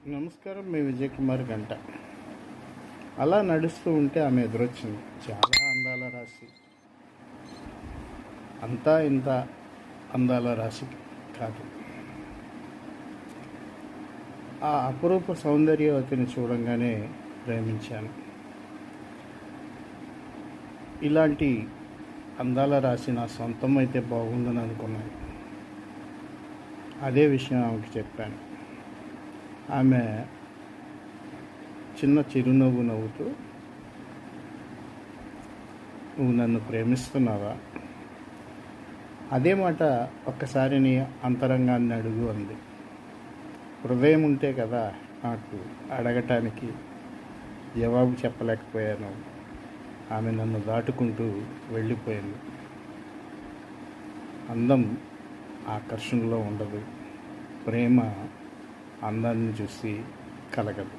నమస్కారం, మీ విజయ్ కుమార్ గంట. అలా నడుస్తూ ఉంటే ఆమె ఎదురొచ్చింది. చాలా అందాల రాశి. అంతా ఇంత అందాల రాశి కాదు. ఆ అపురూప సౌందర్యవతిని చూడంగానే ప్రేమించాను. ఇలాంటి అందాల రాశి నా సొంతం అయితే బాగుందని అనుకున్నాను. అదే విషయం ఆమెకి చెప్పాను. ఆమె చిన్న చిరునవ్వు నవ్వుతూ, నువ్వు నన్ను ప్రేమిస్తున్నావా? అదే మాట ఒక్కసారి నీ అంతరంగాన్ని అడుగు అంది. హృదయం ఉంటే కదా నాకు అడగటానికి జవాబు చెప్పలేకపోయాను. ఆమె నన్ను దాటుకుంటూ వెళ్ళిపోయింది. అందం ఆకర్షణలో ఉండదు, ప్రేమ అందాన్ని చూసి కలగదు.